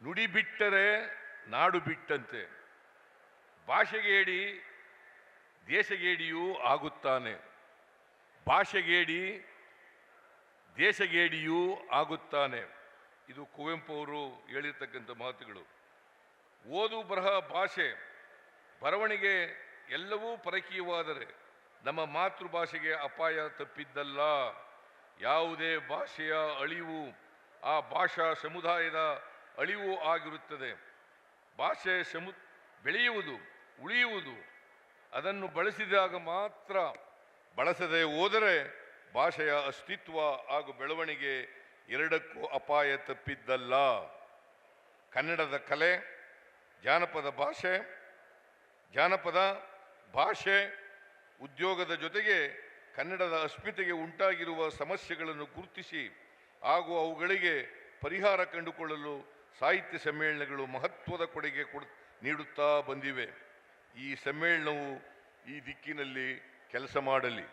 ನುಡಿ ಬಿಟ್ಟರೆ ನಾಡು ಬಿಟ್ಟಂತೆ. ಭಾಷೆಗೇಡಿ ದೇಶಗೇಡಿಯೂ ಆಗುತ್ತಾನೆ, ಭಾಷೆಗೇಡಿ ದೇಶಗೇಡಿಯೂ ಆಗುತ್ತಾನೆ. ಇದು ಕುವೆಂಪು ಅವರು ಹೇಳಿರ್ತಕ್ಕಂಥ ಮಾತುಗಳು. ಓದು ಬರಹ ಭಾಷೆ ಬರವಣಿಗೆ ಎಲ್ಲವೂ ಪರಕೀಯವಾದರೆ ನಮ್ಮ ಮಾತೃಭಾಷೆಗೆ ಅಪಾಯ ತಪ್ಪಿದ್ದಲ್ಲ. ಯಾವುದೇ ಭಾಷೆಯ ಅಳಿವು ಆ ಭಾಷಾ ಸಮುದಾಯದ ಅಳಿವು ಆಗಿರುತ್ತದೆ. ಭಾಷೆ ಬೆಳೆಯುವುದು, ಉಳಿಯುವುದು ಅದನ್ನು ಬಳಸಿದಾಗ ಮಾತ್ರ. ಬಳಸದೆ ಹೋದರೆ ಭಾಷೆಯ ಅಸ್ತಿತ್ವ ಹಾಗೂ ಬೆಳವಣಿಗೆ ಎರಡಕ್ಕೂ ಅಪಾಯ ತಪ್ಪಿದ್ದಲ್ಲ. ಕನ್ನಡದ ಕಲೆ, ಜಾನಪದ ಭಾಷೆ ಉದ್ಯೋಗದ ಜೊತೆಗೆ ಕನ್ನಡದ ಅಸ್ಮಿತೆಗೆ ಉಂಟಾಗಿರುವ ಸಮಸ್ಯೆಗಳನ್ನು ಗುರುತಿಸಿ ಹಾಗೂ ಅವುಗಳಿಗೆ ಪರಿಹಾರ ಕಂಡುಕೊಳ್ಳಲು ಸಾಹಿತ್ಯ ಸಮ್ಮೇಳನಗಳು ಮಹತ್ವದ ಕೊಡುಗೆ ನೀಡುತ್ತಾ ಬಂದಿವೆ. ಈ ಸಮ್ಮೇಳನವು ಈ ದಿಕ್ಕಿನಲ್ಲಿ ಕೆಲಸ ಮಾಡಲಿ.